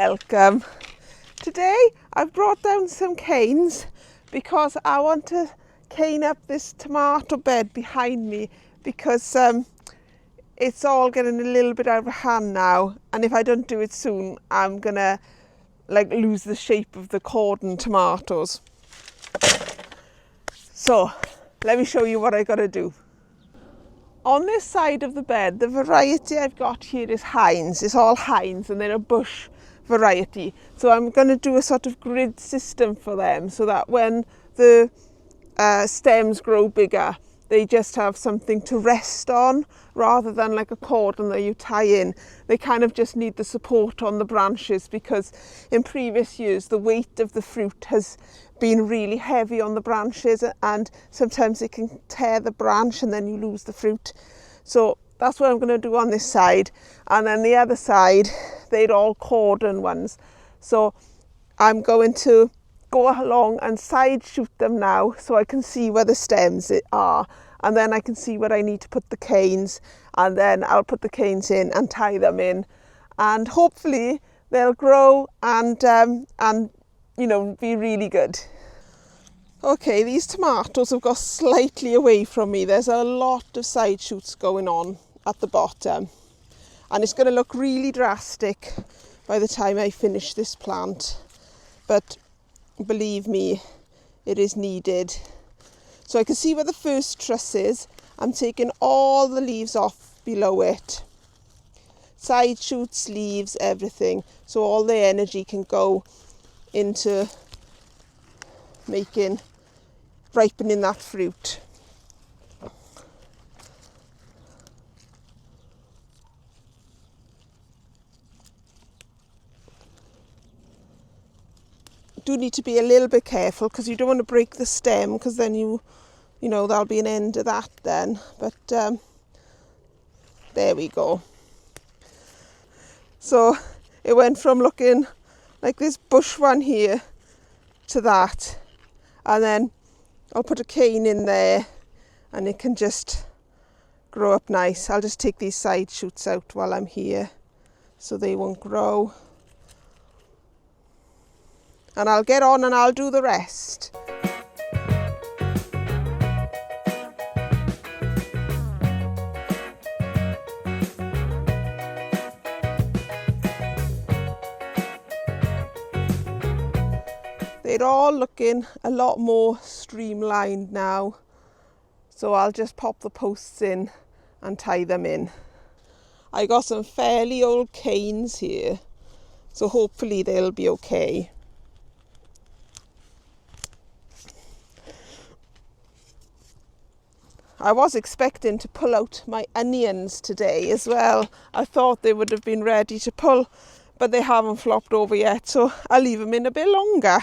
welcome. Today I've brought down some canes because I want to cane up this tomato bed behind me because it's all getting a little bit out of hand now, and if I don't do it soon I'm gonna lose the shape of the cordon tomatoes. So let me show you what I gotta do. On this side of the bed, the variety I've got here is Heinz. It's all Heinz and they're a bush variety. So I'm going to do a sort of grid system for them so that when the stems grow bigger, they just have something to rest on rather than like a cordon that you tie in. They kind of just need the support on the branches because in previous years the weight of the fruit has been really heavy on the branches and sometimes it can tear the branch and then you lose the fruit. So that's what I'm going to do on this side, and then the other side they're all cordon ones. So I'm going to go along and side shoot them now so I can see where the stems are, and then I can see where I need to put the canes, and then I'll put the canes in and tie them in, and hopefully they'll grow and you know, be really good. Okay, these tomatoes have got slightly away from me. There's a lot of side shoots going on at the bottom, and it's going to look really drastic by the time I finish this plant, but believe me, it is needed. So I can see where the first truss is. I'm taking all the leaves off below it, side shoots, leaves, everything, so all the energy can go into ripening that fruit. Do need to be a little bit careful because you don't want to break the stem, because then you know that'll be an end of that then. But there we go. So it went from looking like this bush one here to that, and then I'll put a cane in there and it can just grow up nice. I'll just take these side shoots out while I'm here so they won't grow. And I'll get on and I'll do the rest. They're all looking a lot more streamlined now, so I'll just pop the posts in and tie them in. I got some fairly old canes here, so hopefully they'll be okay. I was expecting to pull out my onions today as well. I thought they would have been ready to pull, but they haven't flopped over yet, so I'll leave them in a bit longer.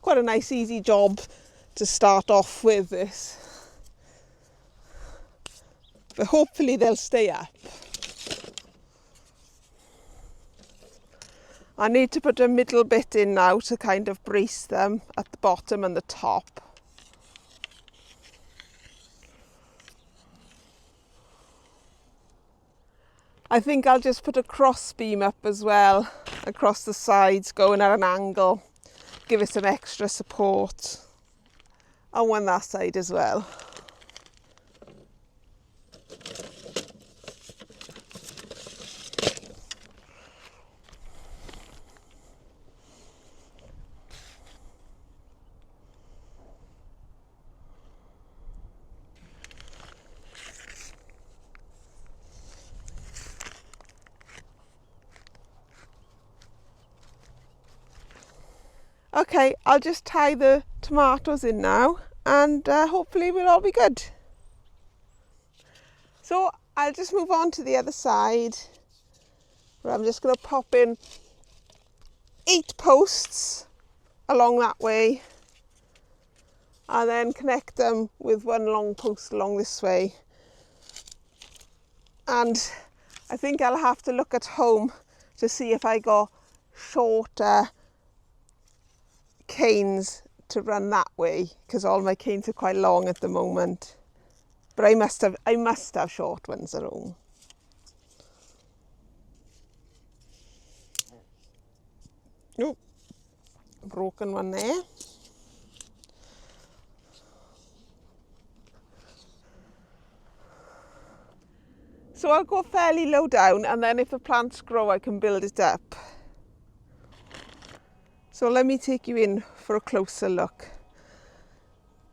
Quite a nice easy job to start off with this, but hopefully they'll stay up. I need to put a middle bit in now to kind of brace them at the bottom and the top. I think I'll just put a cross beam up as well across the sides, going at an angle, give it some extra support, and on that side as well. Okay, I'll just tie the tomatoes in now, and hopefully we'll all be good. So I'll just move on to the other side, where I'm just going to pop in 8 posts along that way, and then connect them with one long post along this way. And I think I'll have to look at home to see if I got shorter canes to run that way because all my canes are quite long at the moment. But I must have short ones at home. Oh, broken one there. So I'll go fairly low down, and then if the plants grow I can build it up. So let me take you in for a closer look.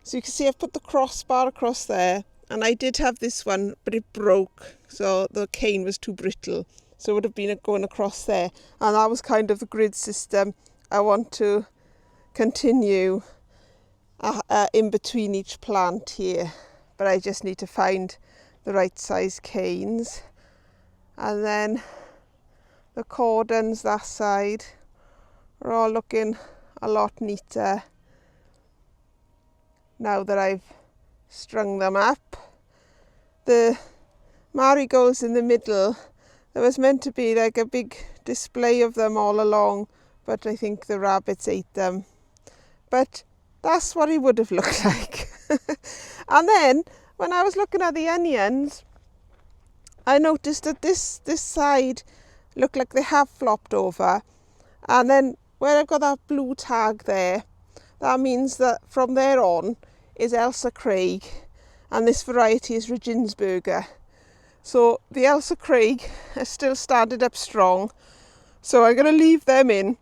So you can see I've put the crossbar across there, and I did have this one but it broke, so the cane was too brittle, so it would have been going across there, and that was kind of the grid system I want to continue in between each plant here, but I just need to find the right size canes. And then the cordons that side are all looking a lot neater now that I've strung them up. The marigolds in the middle, there was meant to be like a big display of them all along, but I think the rabbits ate them. But that's what it would have looked like. And then when I was looking at the onions, I noticed that this side looked like they have flopped over, and then where I've got that blue tag there, that means that from there on is Elsa Craig, and this variety is Regensburger. So the Elsa Craig has still started up strong, so I'm going to leave them in,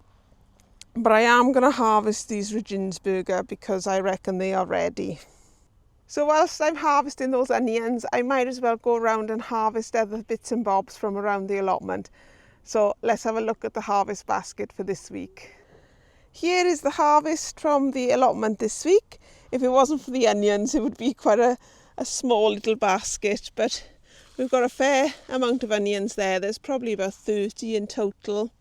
but I am going to harvest these Regensburger because I reckon they are ready. So whilst I'm harvesting those onions, I might as well go around and harvest other bits and bobs from around the allotment. So let's have a look at the harvest basket for this week. Here is the harvest from the allotment this week. If it wasn't for the onions, it would be quite a small little basket, but we've got a fair amount of onions there. There's probably about 30 in total.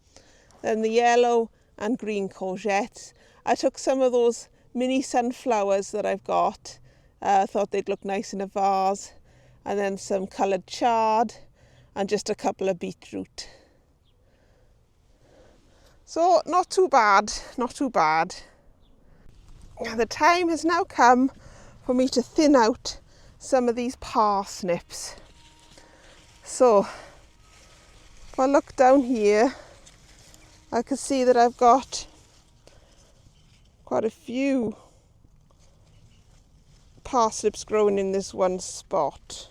Then the yellow and green courgettes. I took some of those mini sunflowers that I've got. I thought they'd look nice in a vase. And then some coloured chard and just a couple of beetroot. So not too bad, not too bad. The time has now come for me to thin out some of these parsnips. So if I look down here, I can see that I've got quite a few parsnips growing in this one spot.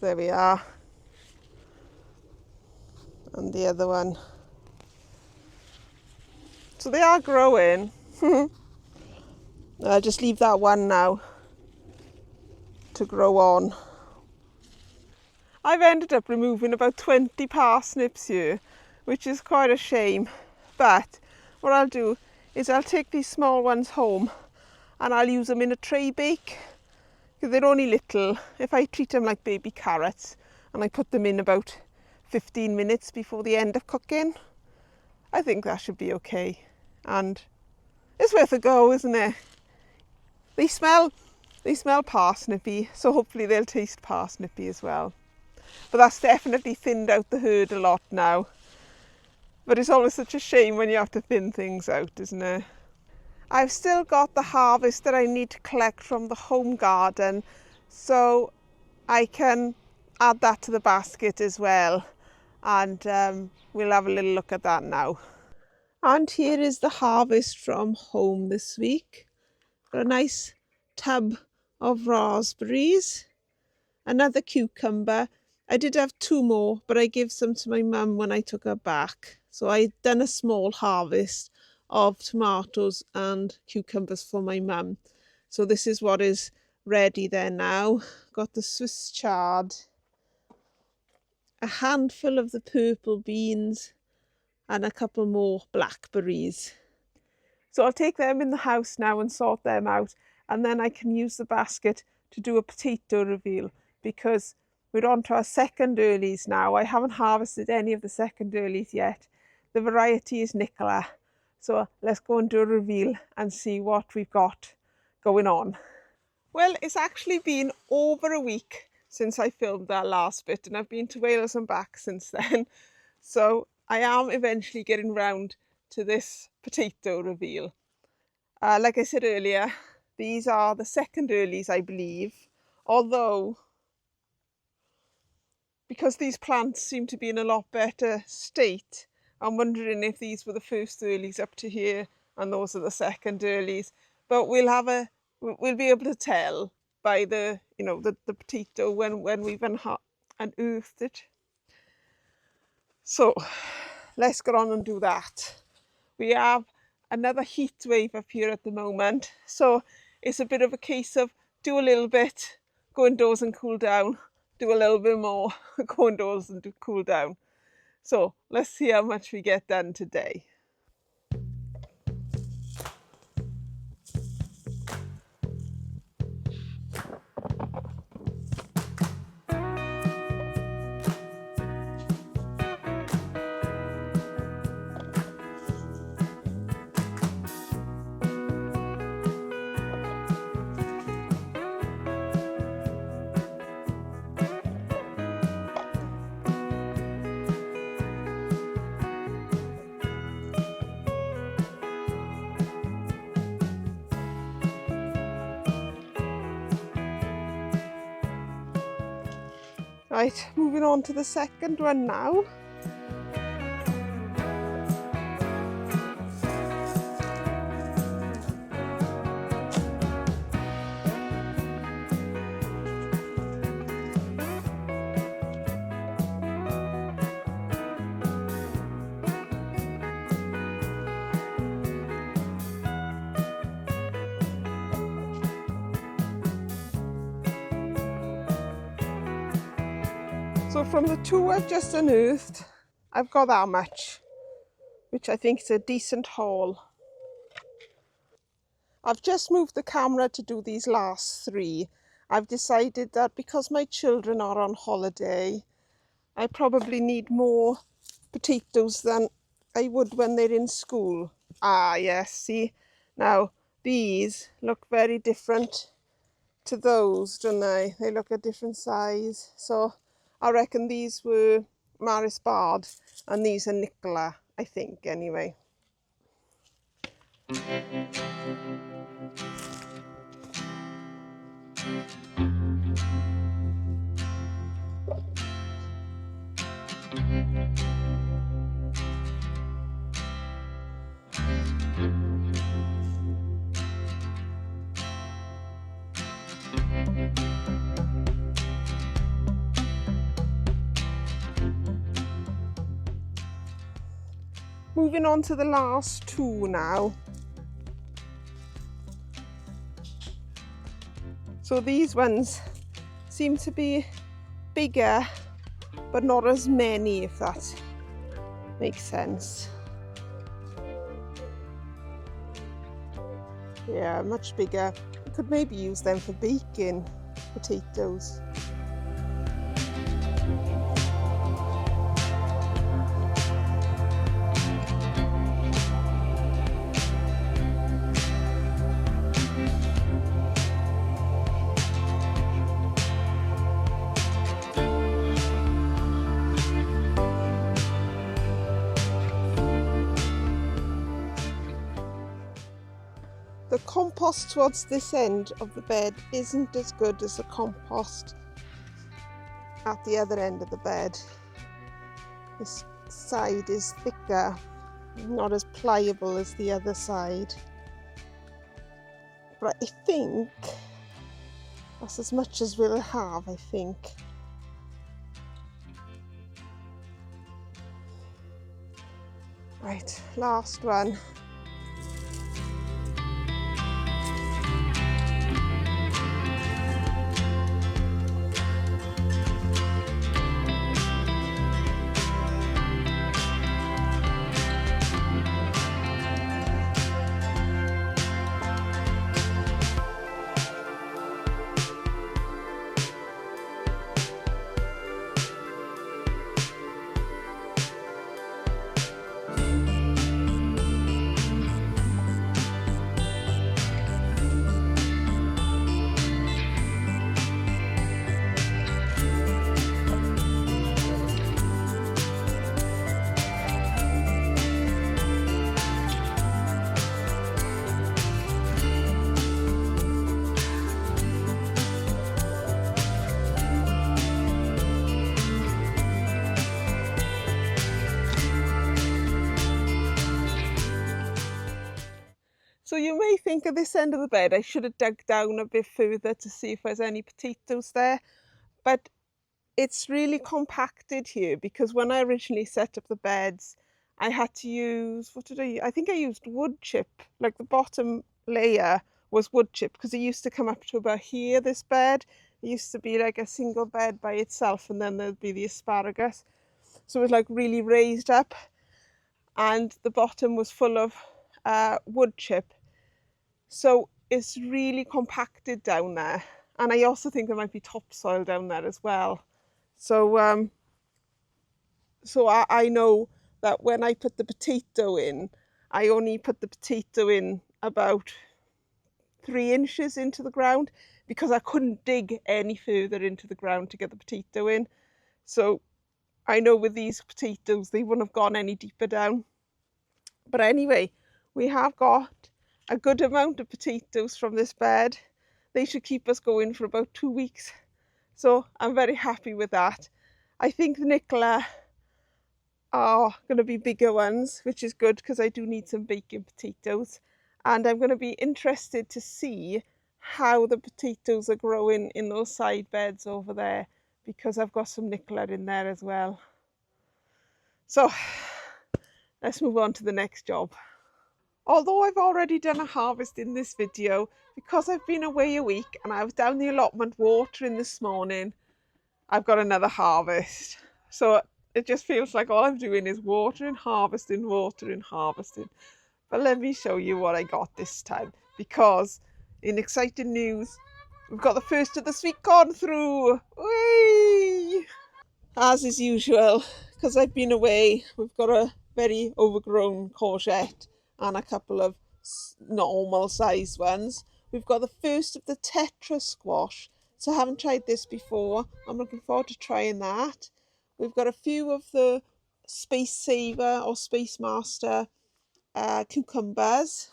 There we are. And the other one. So they are growing. I'll just leave that one now to grow on. I've ended up removing about 20 parsnips here, which is quite a shame. But what I'll do is I'll take these small ones home and I'll use them in a tray bake. They're only little. If I treat them like baby carrots and I put them in about 15 minutes before the end of cooking, I think that should be okay. And it's worth a go, isn't it? They smell parsnippy, so hopefully they'll taste parsnippy as well. But that's definitely thinned out the herd a lot now. But it's always such a shame when you have to thin things out, isn't it? I've still got the harvest that I need to collect from the home garden, so I can add that to the basket as well, and we'll have a little look at that now. And here is the harvest from home this week. Got a nice tub of raspberries, another cucumber. I did have 2 more, but I gave some to my mum when I took her back. So I'd done a small harvest of tomatoes and cucumbers for my mum. So this is what is ready there now. Got the Swiss chard, a handful of the purple beans, and a couple more blackberries. So I'll take them in the house now and sort them out, and then I can use the basket to do a potato reveal, because we're on to our second earlies now. I haven't harvested any of the second earlies yet. The variety is Nicola. So let's go and do a reveal and see what we've got going on. Well, it's actually been over a week since I filmed that last bit, and I've been to Wales and back since then. So I am eventually getting round to this potato reveal. Like I said earlier, these are the second earlies, I believe, although because these plants seem to be in a lot better state, I'm wondering if these were the first earlies up to here and those are the second earlies. But we'll be able to tell by the the potato when we've unearthed it. So let's get on and do that. We have another heat wave up here at the moment, so it's a bit of a case of do a little bit, go indoors and cool down, do a little bit more, go indoors and cool down. So let's see how much we get done today. Right, moving on to the second one now. So from the two I've just unearthed, I've got that much, which I think is a decent haul. I've just moved the camera to do these last three. I've decided that because my children are on holiday, I probably need more potatoes than I would when they're in school. Ah, yes, see? Now, these look very different to those, don't they? They look a different size. So I reckon these were Maris Bard and these are Nicola, I think, anyway. Moving on to the last two now. So these ones seem to be bigger, but not as many, if that makes sense. Yeah, much bigger. You could maybe use them for baking potatoes. The compost towards this end of the bed isn't as good as the compost at the other end of the bed. This side is thicker, not as pliable as the other side. But I think that's as much as we'll have, I think. Right, last one. So you may think at this end of the bed I should have dug down a bit further to see if there's any potatoes there, but it's really compacted here because when I originally set up the beds, I had to use, what did I use? I think I used wood chip, like the bottom layer was wood chip because it used to come up to about here, this bed. It used to be like a single bed by itself, and then there'd be the asparagus. So it was like really raised up, and the bottom was full of wood chip. So it's really compacted down there. And I also think there might be topsoil down there as well. So I know that when I put the potato in, I only put the potato in about 3 inches into the ground because I couldn't dig any further into the ground to get the potato in. So I know with these potatoes, they wouldn't have gone any deeper down. But anyway, we have got a good amount of potatoes from this bed. They should keep us going for about 2 weeks. So I'm very happy with that. I think the Nicola are going to be bigger ones, which is good because I do need some baking potatoes. And I'm going to be interested to see how the potatoes are growing in those side beds over there, because I've got some Nicola in there as well. So let's move on to the next job. Although I've already done a harvest in this video, because I've been away a week and I was down the allotment watering this morning, I've got another harvest. So it just feels like all I'm doing is watering, harvesting, watering, harvesting. But let me show you what I got this time, because in exciting news, we've got the first of the sweet corn through. Whee! As is usual, because I've been away, we've got a very overgrown courgette and a couple of normal sized ones. We've got the first of the tetra squash. So I haven't tried this before. I'm looking forward to trying that. We've got a few of the Space Saver or Space Master cucumbers.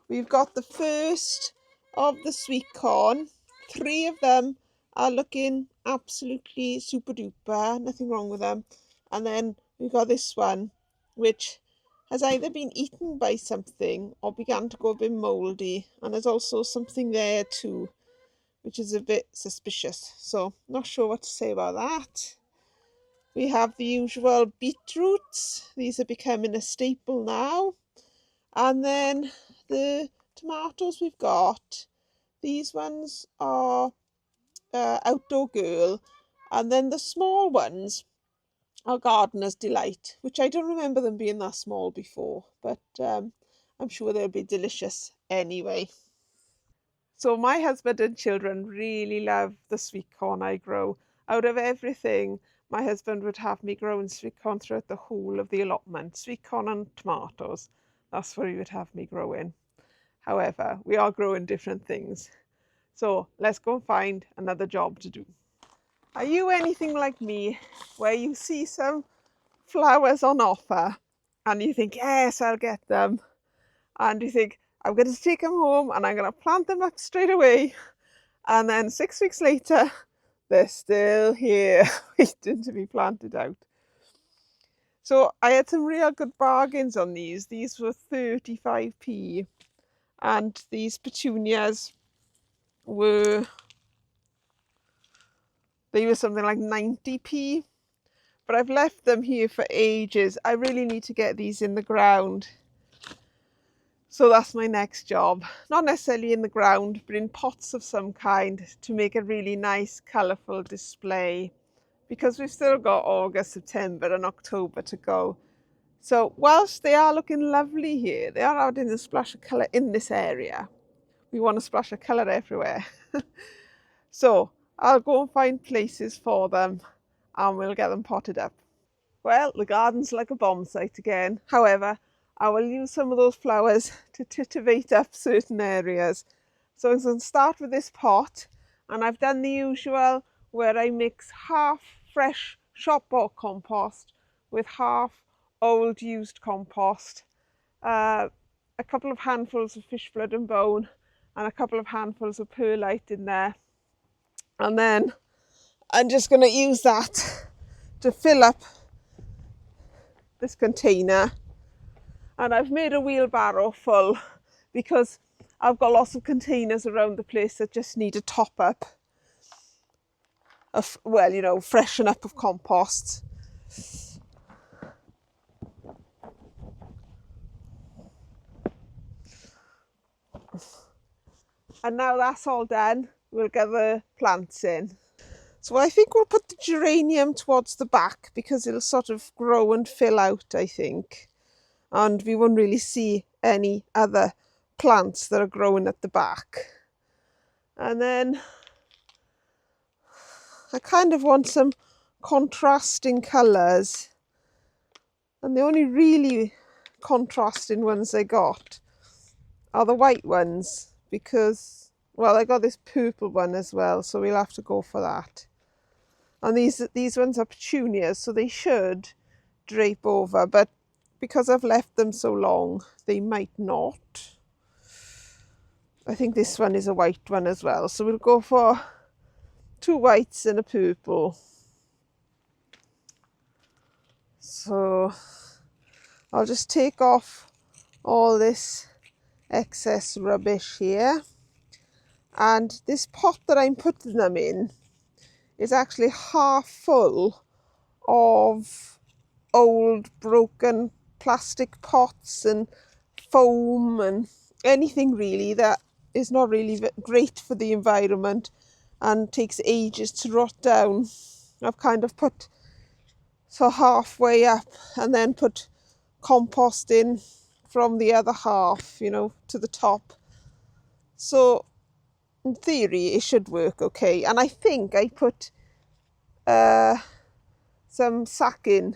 We've got the first of the sweet corn. 3 of them are looking absolutely super duper, nothing wrong with them. And then we've got this one, which has either been eaten by something or began to go a bit mouldy. And there's also something there too, which is a bit suspicious. So not sure what to say about that. We have the usual beetroots. These are becoming a staple now. And then the tomatoes we've got. These ones are Outdoor Girl. And then the small ones are Gardener's Delight, which I don't remember them being that small before. But I'm sure they'll be delicious anyway. So my husband and children really love the sweet corn I grow. Out of everything, my husband would have me growing sweet corn throughout the whole of the allotment. Sweet corn and tomatoes. That's where he would have me growing. However, we are growing different things. So let's go and find another job to do. Are you anything like me, where you see some flowers on offer and you think, yes, I'll get them. And you think, I'm going to take them home and I'm going to plant them up straight away. And then 6 weeks later, they're still here, waiting to be planted out. So I had some real good bargains on these. These were 35p. And these petunias were something like 90p. But I've left them here for ages. I really need to get these in the ground. So that's my next job. Not necessarily in the ground, but in pots of some kind to make a really nice, colourful display. Because we've still got August, September and October to go. So whilst they are looking lovely here, they are adding a splash of colour in this area. We want a splash of colour everywhere. So I'll go and find places for them and we'll get them potted up. Well, the garden's like a bomb site again. However, I will use some of those flowers to titivate up certain areas. So I'm going to start with this pot, and I've done the usual where I mix half fresh shop bought compost with half old used compost, a couple of handfuls of fish blood and bone and a couple of handfuls of perlite in there. And then I'm just going to use that to fill up this container. And I've made a wheelbarrow full because I've got lots of containers around the place that just need a top up. Well, you know, freshen up of compost. And now that's all done, we'll get the plants in. So I think we'll put the geranium towards the back because it'll sort of grow and fill out, I think. And we won't really see any other plants that are growing at the back. And then I kind of want some contrasting colours. And the only really contrasting ones I got are the white ones because, well, I got this purple one as well, so we'll have to go for that. And these ones are petunias, so they should drape over, but because I've left them so long, they might not. I think this one is a white one as well, so we'll go for 2 whites and a purple. So I'll just take off all this excess rubbish here. And this pot that I'm putting them in is actually half full of old broken plastic pots and foam and anything really that is not really great for the environment and takes ages to rot down. I've kind of put so halfway up and then put compost in from the other half, you know, to the top. So in theory it should work okay. And I think I put some sacking,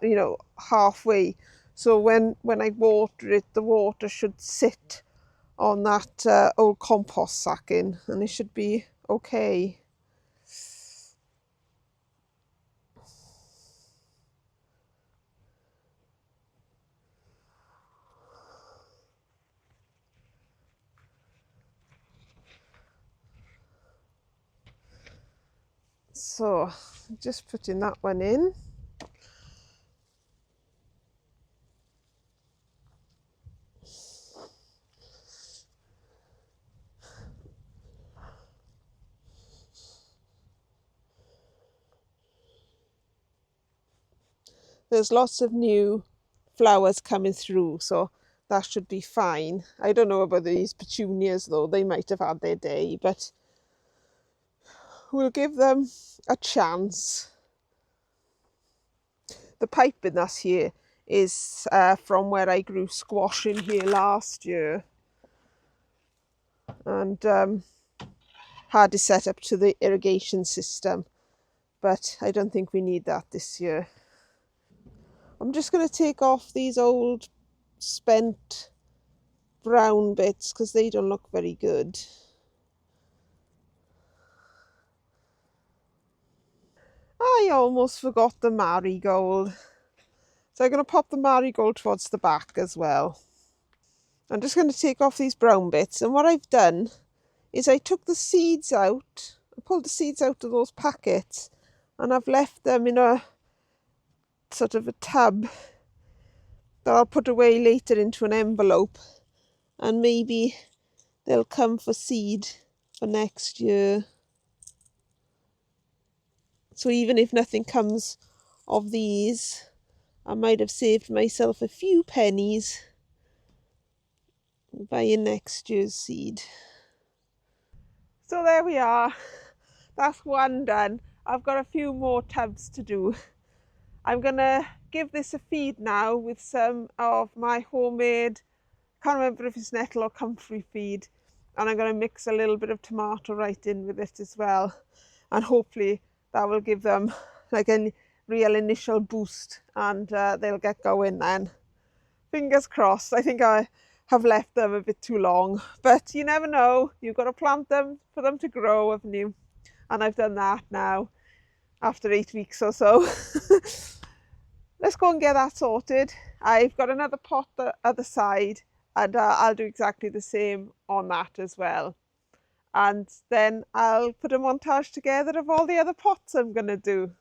you know, halfway, so when I water it, the water should sit on that old compost sacking and it should be okay. So just putting that one in. There's lots of new flowers coming through, so that should be fine. I don't know about these petunias though, they might have had their day, but we'll give them a chance. The piping that's here is from where I grew squash in here last year, and had it set up to the irrigation system, but I don't think we need that this year. I'm just going to take off these old spent brown bits because they don't look very good. I almost forgot the marigold. So I'm going to pop the marigold towards the back as well. I'm just going to take off these brown bits, and what I've done is I took the seeds out, I pulled the seeds out of those packets, and I've left them in a sort of a tub that I'll put away later into an envelope, and maybe they'll come for seed for next year. So even if nothing comes of these, I might have saved myself a few pennies buying next year's seed. So there we are, that's one done. I've got a few more tubs to do. I'm gonna give this a feed now with some of my homemade, can't remember if it's nettle or comfrey feed, and I'm gonna mix a little bit of tomato right in with it as well, and hopefully that will give them like a real initial boost, and they'll get going then. Fingers crossed. I think I have left them a bit too long, but you never know, you've got to plant them for them to grow, haven't you? And I've done that now after 8 weeks or so. Let's go and get that sorted. I've got another pot the other side, and I'll do exactly the same on that as well. And then I'll put a montage together of all the other pots I'm going to do.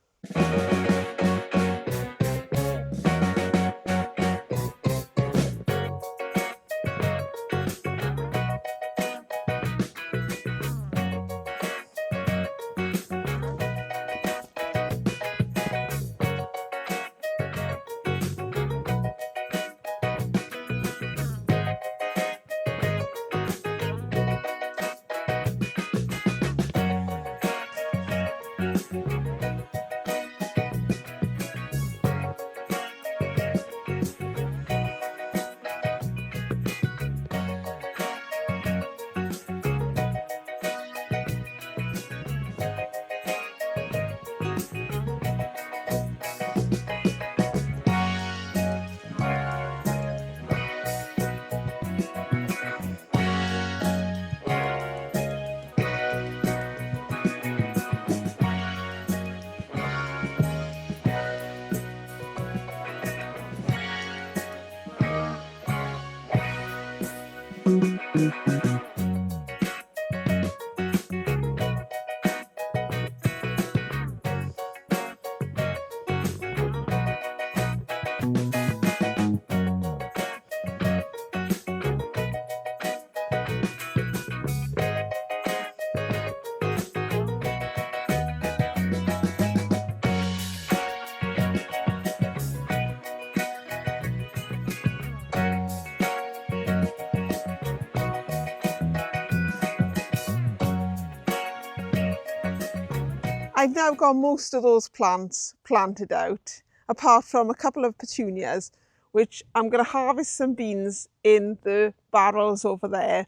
I've now got most of those plants planted out, apart from a couple of petunias, which I'm going to harvest some beans in the barrels over there,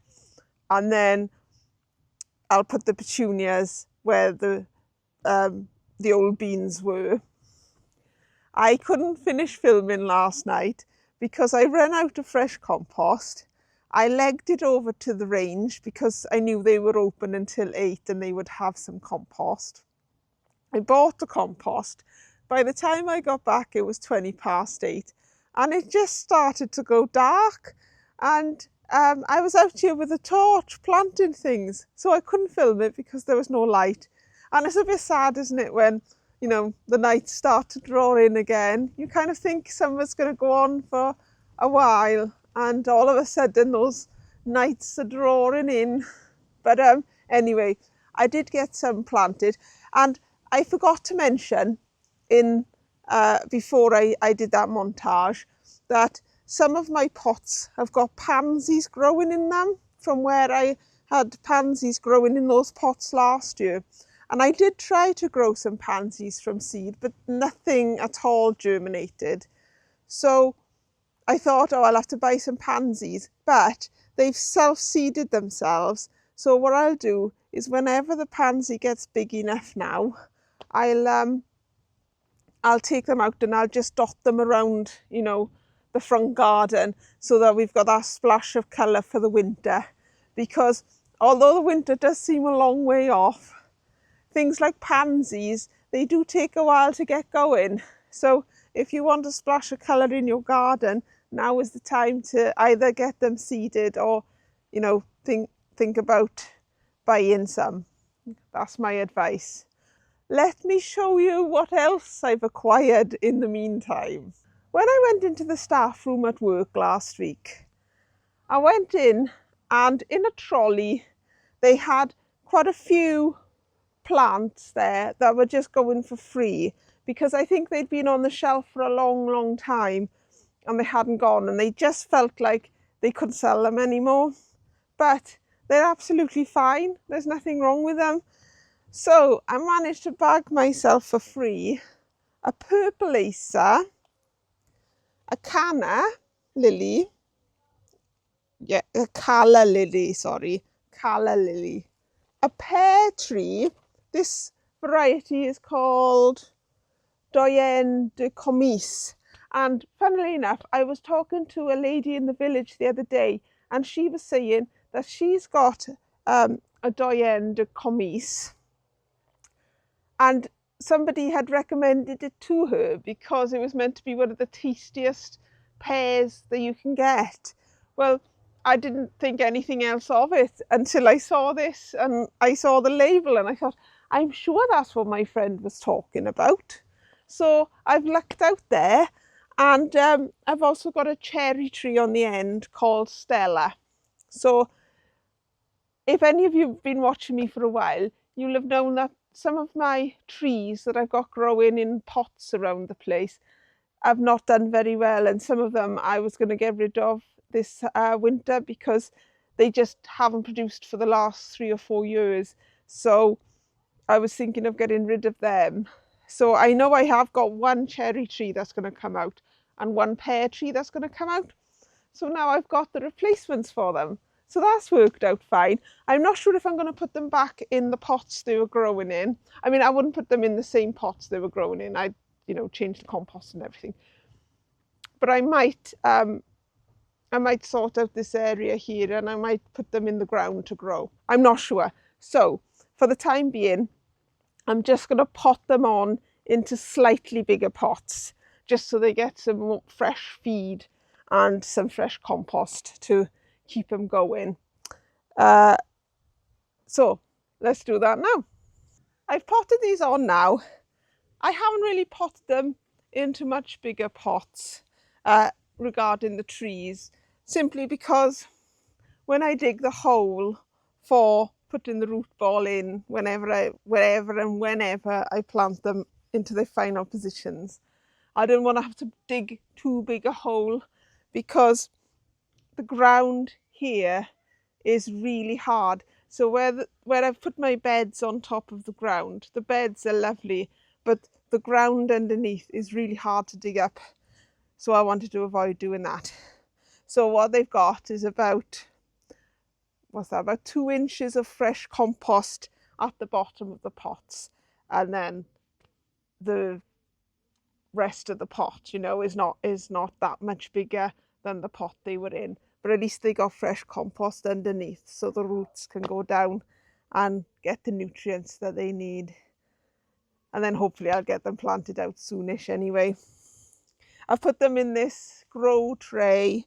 and then I'll put the petunias where the old beans were. I couldn't finish filming last night because I ran out of fresh compost. I legged it over to the range because I knew they were open until 8 and they would have some compost. I bought the compost. By the time I got back, it was 20 past 8 and it just started to go dark. And I was out here with a torch planting things, so I couldn't film it because there was no light. And it's a bit sad, isn't it, when, you know, the nights start to draw in again. You kind of think summer's going to go on for a while, and all of a sudden those nights are drawing in. But anyway, I did get some planted, and I forgot to mention in before I did that montage that some of my pots have got pansies growing in them from where I had pansies growing in those pots last year. And I did try to grow some pansies from seed, but nothing at all germinated. So I thought, oh, I'll have to buy some pansies, but they've self-seeded themselves. So what I'll do is whenever the pansy gets big enough now, I'll take them out and I'll just dot them around, you know, the front garden so that we've got that splash of colour for the winter. Because although the winter does seem a long way off, things like pansies, they do take a while to get going. So if you want a splash of colour in your garden, now is the time to either get them seeded or, you know, think about buying some. That's my advice. Let me show you what else I've acquired in the meantime. When I went into the staff room at work last week, I went in and in a trolley they had quite a few plants there that were just going for free because I think they'd been on the shelf for a long time and they hadn't gone, and they just felt like they couldn't sell them anymore. But they're absolutely fine. There's nothing wrong with them. So I managed to bag myself for free a purple acer, a canna lily, a calla lily, a pear tree. This variety is called Doyen de Comis. And funnily enough, I was talking to a lady in the village the other day, and she was saying that she's got a Doyen de Comis, and somebody had recommended it to her because it was meant to be one of the tastiest pears that you can get. Well, I didn't think anything else of it until I saw this and I saw the label and I thought, I'm sure that's what my friend was talking about. So I've lucked out there, and I've also got a cherry tree on the end called Stella. So if any of you have been watching me for a while, you'll have known that some of my trees that I've got growing in pots around the place have not done very well, and some of them I was going to get rid of this winter because they just haven't produced for the last 3 or 4 years. So I was thinking of getting rid of them. So I know I have got one cherry tree that's going to come out and one pear tree that's going to come out. So now I've got the replacements for them. So that's worked out fine. I'm not sure if I'm going to put them back in the pots they were growing in. I mean, I wouldn't put them in the same pots they were growing in. I'd, you know, change the compost and everything. But I might sort out this area here and I might put them in the ground to grow. I'm not sure. So for the time being, I'm just going to pot them on into slightly bigger pots, just so they get some more fresh feed and some fresh compost to keep them going. So let's do that now. I've potted these on now. I haven't really potted them into much bigger pots regarding the trees, simply because when I dig the hole for putting the root ball in, wherever and whenever I plant them into their final positions, I don't want to have to dig too big a hole, because the ground here is really hard. So where I've put my beds on top of the ground, the beds are lovely, but the ground underneath is really hard to dig up. So I wanted to avoid doing that. So what they've got is about, what's that, about 2 inches of fresh compost at the bottom of the pots. And then the rest of the pot, you know, is not that much bigger than the pot they were in. But at least they got fresh compost underneath, so the roots can go down and get the nutrients that they need. And then hopefully I'll get them planted out soonish anyway. I've put them in this grow tray,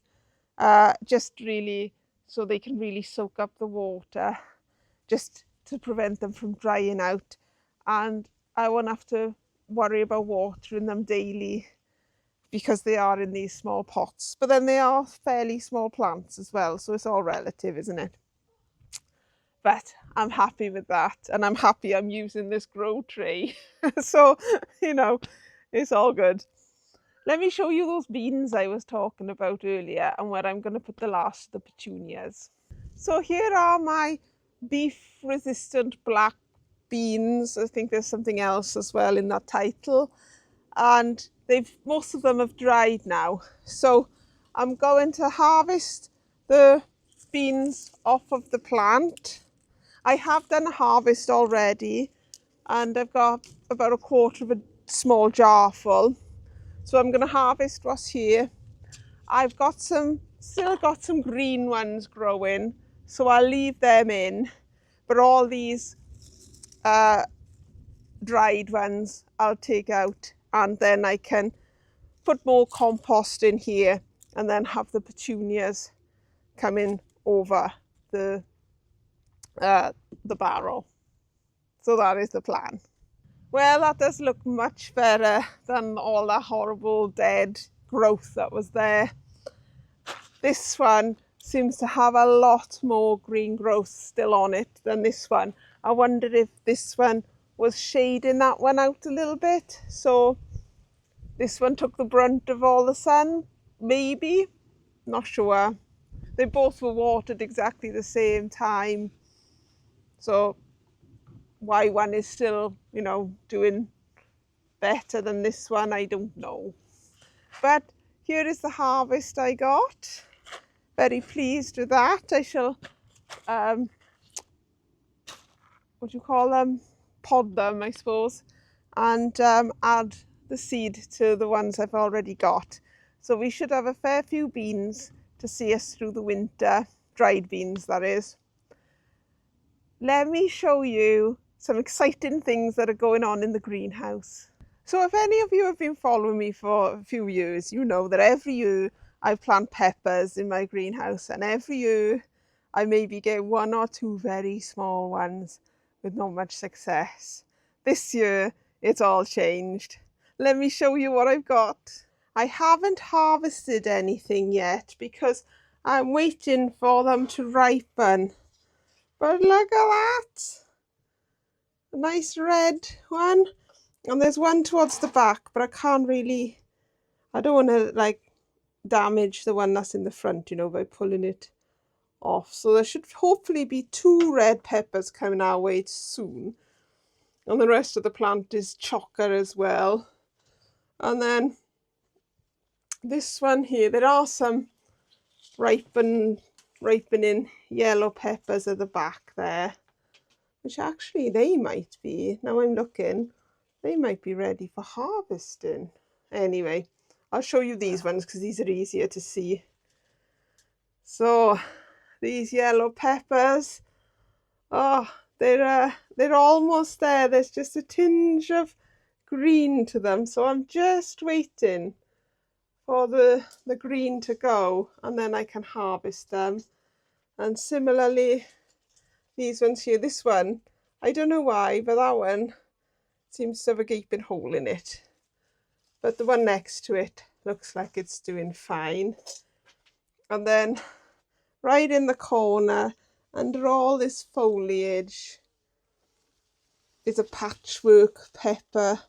just really so they can really soak up the water, just to prevent them from drying out. And I won't have to worry about watering them daily because they are in these small pots. But then they are fairly small plants as well, so it's all relative, isn't it? But I'm happy with that, and I'm happy I'm using this grow tray. So, you know, it's all good. Let me show you those beans I was talking about earlier and where I'm going to put the last of the petunias. So here are my beef resistant black beans. I think there's something else as well in that title. And most of them have dried now. So I'm going to harvest the beans off of the plant. I have done a harvest already, and I've got about a quarter of a small jar full. So I'm going to harvest what's here. I've still got some green ones growing, so I'll leave them in. But all these dried ones I'll take out, and then I can put more compost in here and then have the petunias coming over the barrel. So that is the plan. Well, that does look much better than all that horrible dead growth that was there. This one seems to have a lot more green growth still on it than this one. I wondered if this one was shading that one out a little bit, so this one took the brunt of all the sun, maybe, not sure. They both were watered exactly the same time, so why one is still, you know, doing better than this one, I don't know. But here is the harvest I got. Very pleased with that. I shall, what do you call them? Pod them, I suppose, and add the seed to the ones I've already got. So we should have a fair few beans to see us through the winter, dried beans that is. Let me show you some exciting things that are going on in the greenhouse. So if any of you have been following me for a few years, you know that every year I plant peppers in my greenhouse, and every year I maybe get 1 or 2 very small ones with not much success. This year it's all changed. Let me show you what I've got. I haven't harvested anything yet because I'm waiting for them to ripen. But look at that! A nice red one. And there's one towards the back, but I don't want to like damage the one that's in the front, you know, by pulling it off. So there should hopefully be 2 red peppers coming our way soon. And the rest of the plant is chocker as well. And then this one here, there are some ripening yellow peppers at the back there, which actually they might be, now I'm looking, they might be ready for harvesting. Anyway, I'll show you these ones because these are easier to see. So these yellow peppers, oh, they're almost there. There's just a tinge of green to them, so I'm just waiting for the green to go, and then I can harvest them. And similarly, these ones here, this one, I don't know why, but that one seems to have a gaping hole in it. But the one next to it looks like it's doing fine. And then right in the corner, under all this foliage, is a patchwork pepper.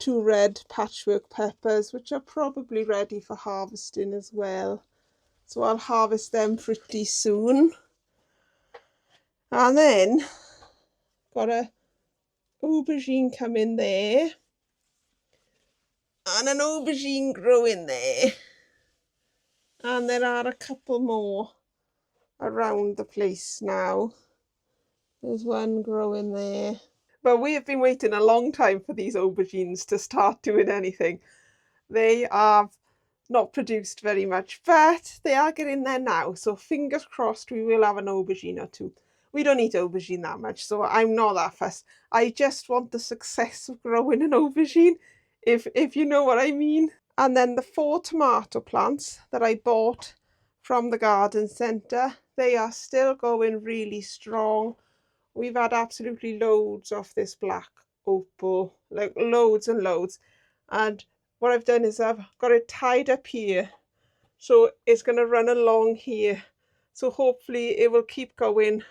2 red patchwork peppers, which are probably ready for harvesting as well. So I'll harvest them pretty soon. And then got a aubergine coming there. And an aubergine growing there. And there are a couple more around the place now. There's one growing there. But we have been waiting a long time for these aubergines to start doing anything. They have not produced very much, but they are getting there now. So fingers crossed we will have an aubergine or two. We don't eat aubergine that much, so I'm not that fussed. I just want the success of growing an aubergine, if you know what I mean. And then the 4 tomato plants that I bought from the garden centre, they are still going really strong. We've had absolutely loads of this black opal, like loads and loads. And what I've done is I've got it tied up here. So it's going to run along here. So hopefully it will keep going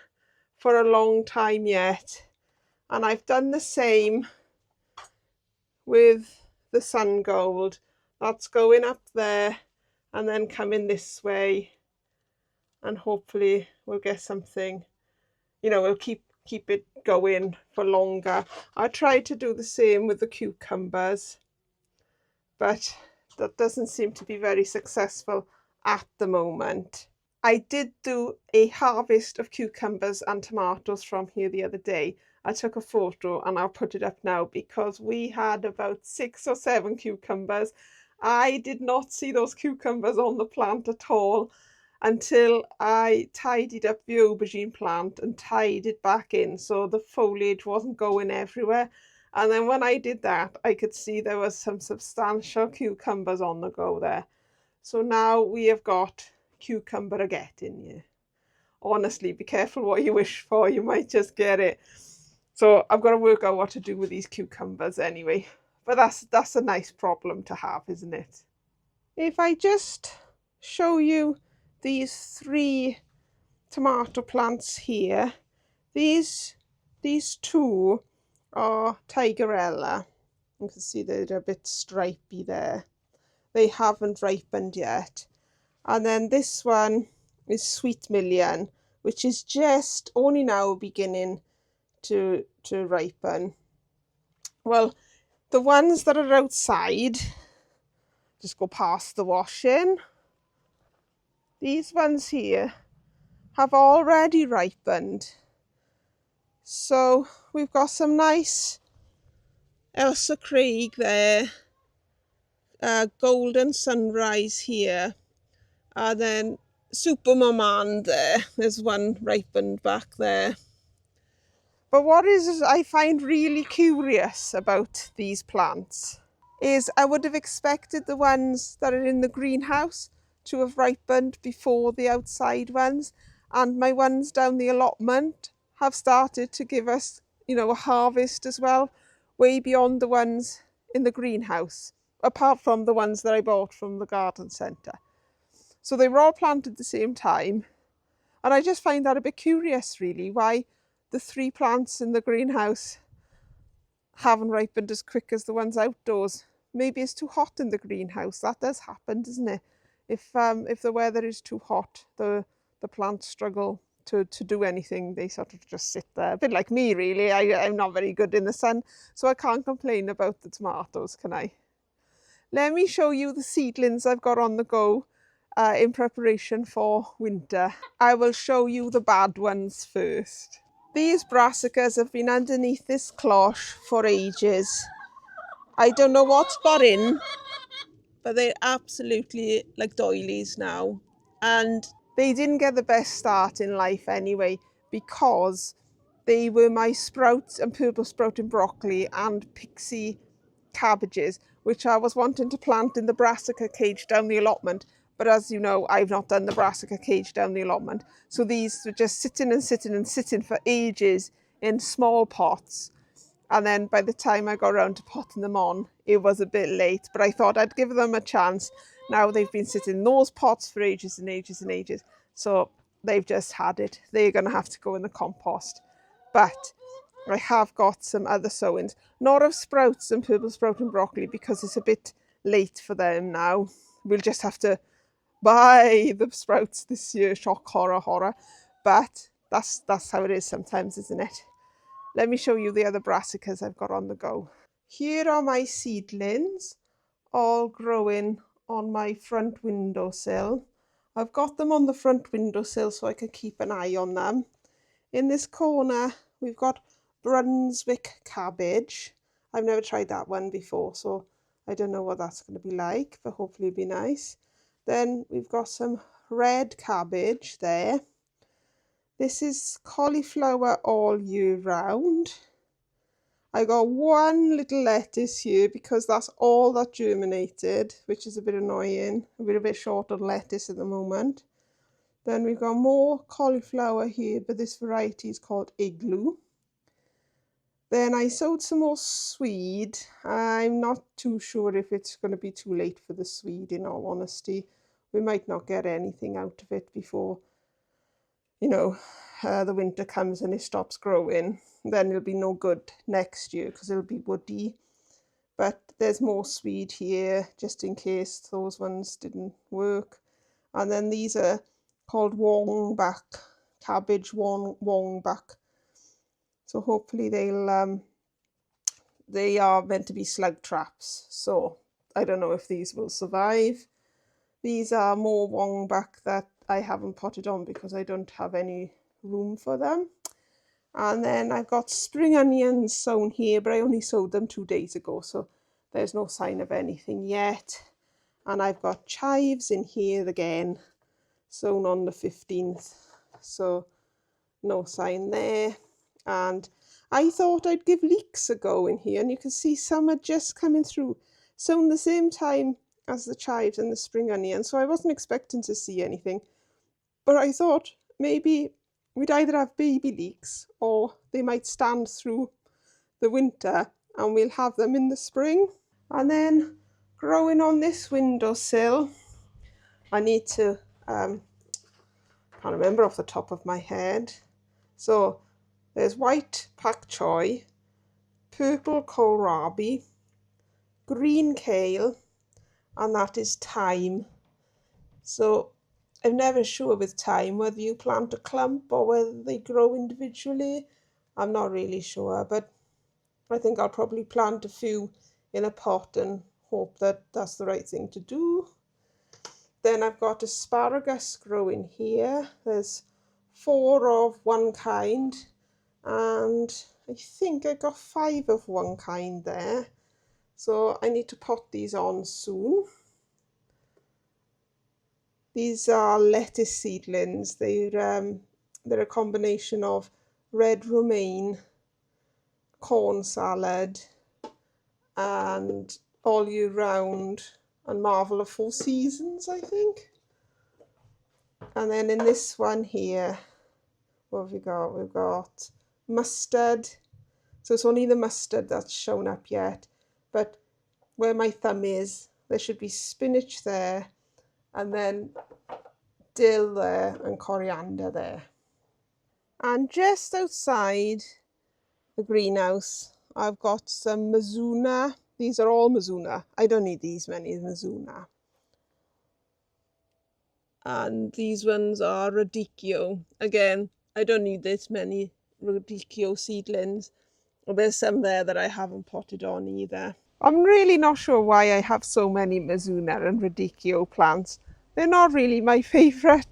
for a long time yet. And I've done the same with the sun gold. That's going up there and then coming this way. And hopefully we'll get something, we'll keep it going for longer. I tried to do the same with the cucumbers, but that doesn't seem to be very successful at the moment. I did do a harvest of cucumbers and tomatoes from here the other day. I took a photo and I'll put it up now because we had about 6 or 7 cucumbers. I did not see those cucumbers on the plant at all until I tidied up the aubergine plant and tied it back in so the foliage wasn't going everywhere. And then when I did that, I could see there was some substantial cucumbers on the go there. So now we have got cucumber a getting you. Honestly, be careful what you wish for, you might just get it. So I've got to work out what to do with these cucumbers anyway. But that's a nice problem to have, isn't it? If I just show you these 3 tomato plants here, these 2 are tigerella. You can see they're a bit stripy there. They haven't ripened yet. And then this one is sweet million, which is just only now beginning to ripen. Well, the ones that are outside, just go past the washing. These ones here have already ripened. So we've got some nice Elsa Craig there, Golden Sunrise here, and then Super Maman there. There's one ripened back there. But what is I find really curious about these plants is I would have expected the ones that are in the greenhouse to have ripened before the outside ones, and my ones down the allotment have started to give us, a harvest as well, way beyond the ones in the greenhouse, apart from the ones that I bought from the garden centre. So they were all planted at the same time, and I just find that a bit curious really, why the 3 plants in the greenhouse haven't ripened as quick as the ones outdoors. Maybe it's too hot in the greenhouse. That does happen, doesn't it? If the weather is too hot, the plants struggle to do anything. They sort of just sit there, a bit like me really. I'm not very good in the sun, so I can't complain about the tomatoes, can I? Let me show you the seedlings I've got on the go in preparation for winter. I will show you the bad ones first. These brassicas have been underneath this cloche for ages. I don't know what's got in, but they're absolutely like doilies now. And they didn't get the best start in life anyway, because they were my sprouts and purple sprouting broccoli and pixie cabbages, which I was wanting to plant in the brassica cage down the allotment. But as you know, I've not done the brassica cage down the allotment. So these were just sitting for ages in small pots. And then by the time I got around to potting them on, it was a bit late. But I thought I'd give them a chance. Now they've been sitting in those pots for ages and ages and ages. So they've just had it. They're going to have to go in the compost. But I have got some other sowings, not of sprouts and purple sprouting broccoli, because it's a bit late for them now. We'll just have to buy the sprouts this year, shock horror. But that's how it is sometimes, isn't it? Let me show you the other brassicas I've got on the go. Here are my seedlings, all growing on my front windowsill. I've got them on the front windowsill so I can keep an eye on them. In this corner, we've got Brunswick cabbage. I've never tried that one before, so I don't know what that's going to be like, but hopefully it'll be nice. Then we've got some red cabbage there. This is cauliflower all year round. I got one little lettuce here because that's all that germinated, which is a bit annoying. We're a bit short on lettuce at the moment. Then we've got more cauliflower here, but this variety is called Igloo. Then I sowed some more swede. I'm not too sure if it's going to be too late for the swede, in all honesty. We might not get anything out of it before, the winter comes and it stops growing. Then it'll be no good next year because it'll be woody. But there's more swede here just in case those ones didn't work. And then these are called wongback cabbage, wongback. So hopefully they are meant to be slug traps. So I don't know if these will survive. These are more wongback that I haven't potted on because I don't have any room for them. And then I've got spring onions sown here, but I only sowed them 2 days ago, so there's no sign of anything yet. And I've got chives in here again, sown on the 15th, so no sign there. And I thought I'd give leeks a go in here, and you can see some are just coming through, sown the same time as the chives and the spring onion, so I wasn't expecting to see anything. But I thought maybe we'd either have baby leeks or they might stand through the winter and we'll have them in the spring. And then growing on this windowsill, I need to, can't remember off the top of my head. So there's white pak choi, purple kohlrabi, green kale, and that is thyme. So I'm never sure with thyme whether you plant a clump or whether they grow individually. I'm not really sure, but I think I'll probably plant a few in a pot and hope that that's the right thing to do. Then I've got asparagus growing here. There's 4 of one kind, and I think I got 5 of one kind there. So I need to pot these on soon. These are lettuce seedlings. They're a combination of red romaine, corn salad, and all year round, and marvel of 4 seasons, I think. And then in this one here, what have we got? We've got mustard. So it's only the mustard that's shown up yet, but where my thumb is, there should be spinach there, and then dill there and coriander there. And just outside the greenhouse, I've got some mizuna. These are all mizuna. I don't need these many mizuna. And these ones are radicchio. Again, I don't need this many radicchio seedlings. Well, there's some there that I haven't potted on either. I'm really not sure why I have so many mizuna and radicchio plants. They're not really my favourite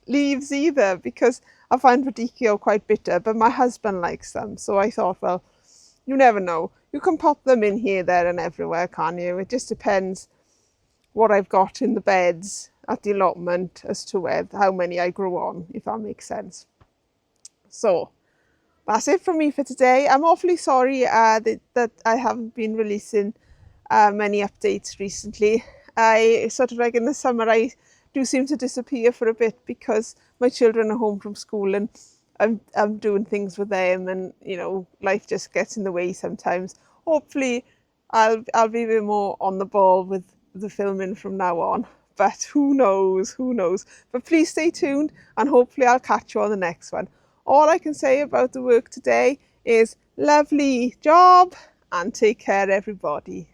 leaves either, because I find radicchio quite bitter, but my husband likes them. So I thought, well, you never know. You can pop them in here, there and everywhere, can't you? It just depends what I've got in the beds at the allotment as to how many I grow on, if that makes sense. So that's it from me for today. I'm awfully sorry that I haven't been releasing many updates recently. I sort of like in the summer, I do seem to disappear for a bit because my children are home from school and I'm doing things with them, and life just gets in the way sometimes. Hopefully I'll be a bit more on the ball with the filming from now on, but who knows. But please stay tuned, and hopefully I'll catch you on the next one. All I can say about the work today is lovely job, and take care everybody.